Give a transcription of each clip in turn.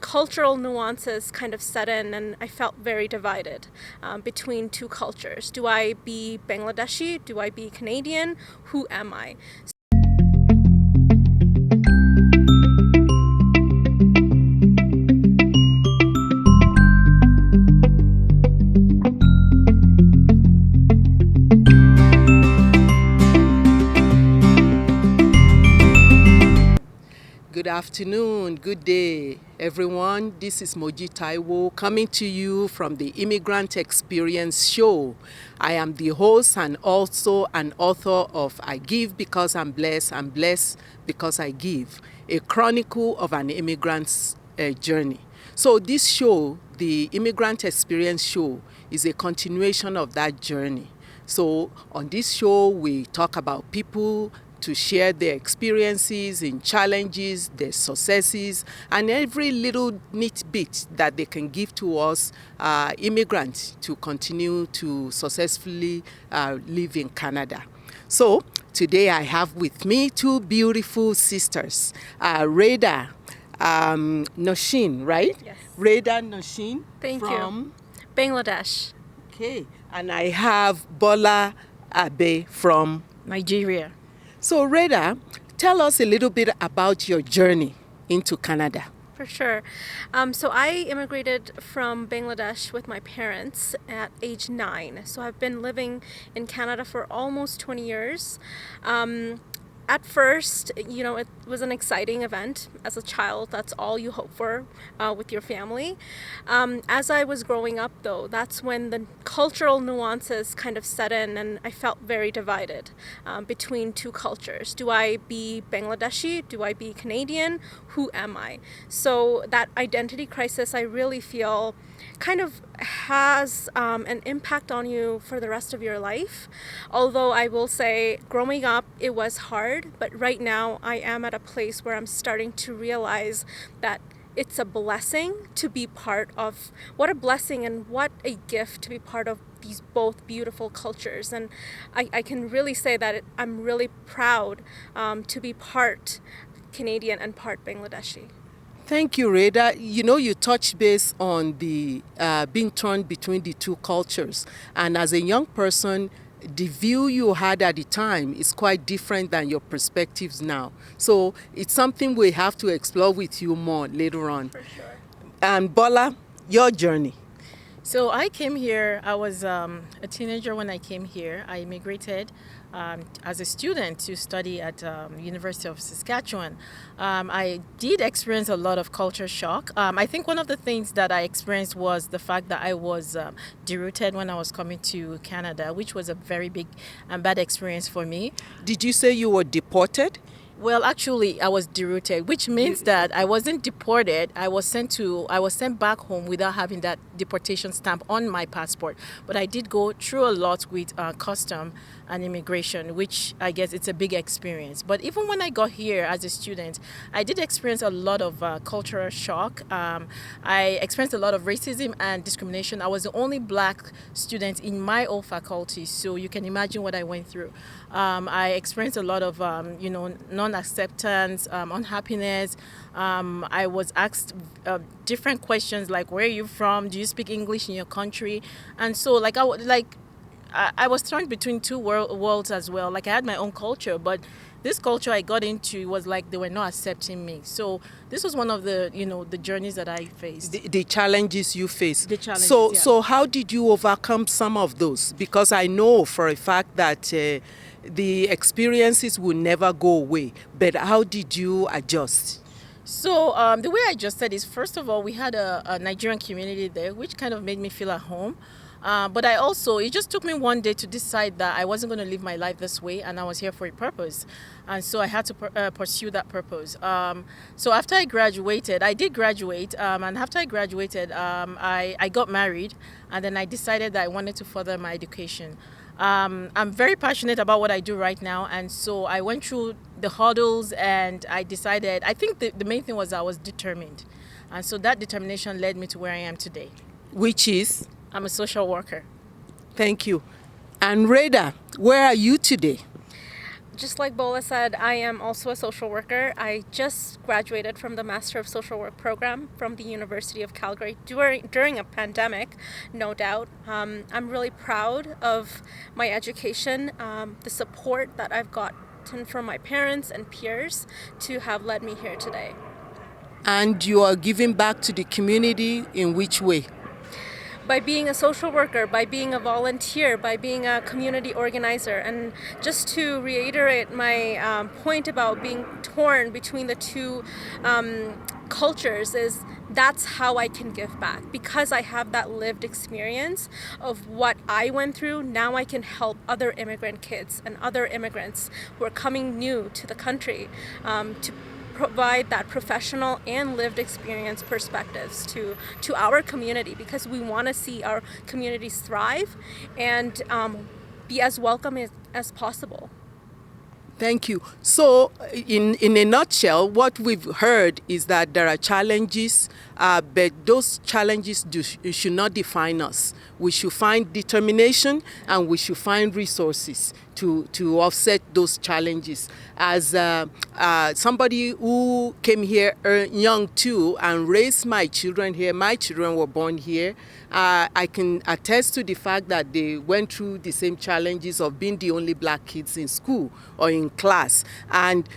cultural nuances kind of set in, and I felt very divided between two cultures. Do I be Bangladeshi? Do I be Canadian? Who am I? Good afternoon, good day, everyone. This is Moji Taiwo coming to you from the Immigrant Experience Show. I am the host and also an author of I Give Because I'm Blessed Because I Give, a chronicle of an immigrant's journey. So this show, the Immigrant Experience Show, is a continuation of that journey. So on this show, we talk about people to share their experiences in challenges, their successes, and every little neat bit that they can give to us immigrants to continue to successfully live in Canada. So today I have with me two beautiful sisters, Raidah Noshin, right? Yes. Raidah Noshin. Thank from you. Bangladesh. Okay, and I have Bola Abe from Nigeria. So, Raidah, tell us a little bit about your journey into Canada. For sure. So I immigrated from Bangladesh with my parents at age 9. So I've been living in Canada for almost 20 years. At first, it was an exciting event. As a child, that's all you hope for with your family. As I was growing up, though, that's when the cultural nuances kind of set in, and I felt very divided between two cultures. Do I be Bangladeshi? Do I be Canadian? Who am I? So that identity crisis, I really feel, kind of has an impact on you for the rest of your life. Although I will say, growing up, it was hard, but right now I am at a place where I'm starting to realize that it's a blessing to be part of, what a blessing and what a gift to be part of these both beautiful cultures. And I can really say that I'm really proud to be part Canadian and part Bangladeshi. Thank you, Raidah. You touched base on the being torn between the two cultures. And as a young person, the view you had at the time is quite different than your perspectives now. So it's something we have to explore with you more later on. For sure. And Bola, your journey. So I came here, I was a teenager when I came here. I immigrated as a student to study at University of Saskatchewan. I did experience a lot of culture shock. I think one of the things that I experienced was the fact that I was derouted when I was coming to Canada, which was a very big and bad experience for me. Did you say you were deported? Well, actually, I was derouted, which means that I wasn't deported. I was sent back home without having that deportation stamp on my passport. But I did go through a lot with custom and immigration, which I guess it's a big experience. But even when I got here as a student, I did experience a lot of cultural shock. I experienced a lot of racism and discrimination. I was the only black student in my old faculty, so you can imagine what I went through. I experienced a lot of, non-acceptance, unhappiness. I was asked different questions like, where are you from? Do you speak English in your country? And so I was thrown between two worlds as well. Like I had my own culture, but this culture I got into was like they were not accepting me. So this was one of the, the journeys that I faced. The challenges you faced. The challenges, yeah. So how did you overcome some of those? Because I know for a fact that the experiences will never go away. But how did you adjust? So the way I adjusted is, first of all, we had a Nigerian community there, which kind of made me feel at home. But it just took me one day to decide that I wasn't going to live my life this way, and I was here for a purpose. And so I had to pursue that purpose. So after I graduated, I did graduate. And after I graduated, I got married, and then I decided that I wanted to further my education. I'm very passionate about what I do right now, and so I went through the hurdles, and I decided, I think the main thing was I was determined. And so that determination led me to where I am today. Which is? I'm a social worker. Thank you. And Raidah, where are you today? just like Bola said, I am also a social worker. I just graduated from the Master of Social Work program from the University of Calgary during a pandemic, no doubt. I'm really proud of my education, the support that I've gotten from my parents and peers to have led me here today. And you are giving back to the community in which way? By being a social worker, by being a volunteer, by being a community organizer. And just to reiterate my point about being torn between the two cultures is that's how I can give back. Because I have that lived experience of what I went through, now I can help other immigrant kids and other immigrants who are coming new to the country to provide that professional and lived experience perspectives to our community, because we want to see our communities thrive and be as welcome as possible. Thank you. So, in a nutshell, what we've heard is that there are challenges, but those challenges should not define us. We should find determination and we should find resources to offset those challenges. As somebody who came here young too and raised my children here, my children were born here, I can attest to the fact that they went through the same challenges of being the only black kids in school or in class. And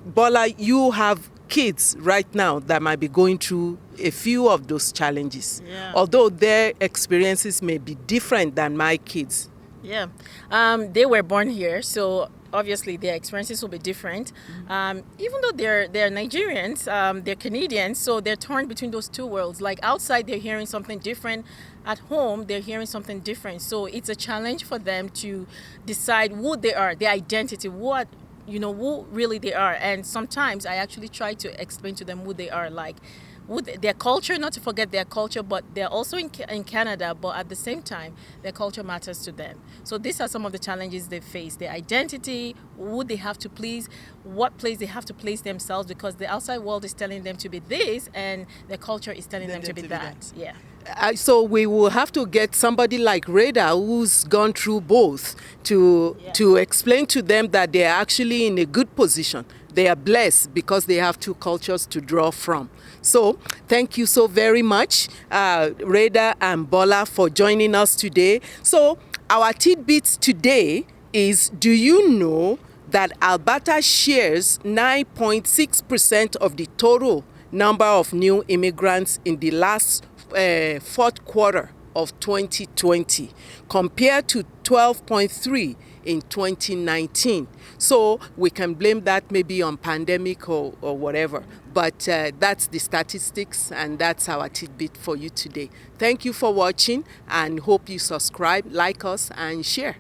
Bola, you have kids right now that might be going through a few of those challenges, although their experiences may be different than my kids. Yeah, they were born here, so obviously their experiences will be different. Even though they're Nigerians, they're Canadians, so they're torn between those two worlds. Like outside, they're hearing something different. At home, they're hearing something different. So it's a challenge for them to decide who they are, their identity, who really they are. And sometimes I actually try to explain to them who they are, like their culture, not to forget their culture, but they're also in Canada, but at the same time, their culture matters to them. So these are some of the challenges they face: their identity, who they have to please, what place they have to place themselves, because the outside world is telling them to be this, and their culture is telling them to be that. Yeah. So we will have to get somebody like Raidah, who's gone through both, to explain to them that they are actually in a good position. They are blessed because they have two cultures to draw from. So thank you so very much, Raidah and Bola, for joining us today. So our tidbits today is, do you know that Alberta shares 9.6% of the total number of new immigrants in the last fourth quarter of 2020 compared to 12.3 in 2019. So we can blame that maybe on pandemic or whatever, but that's the statistics, and that's our tidbit for you today. Thank you for watching, and hope you subscribe, like us, and share.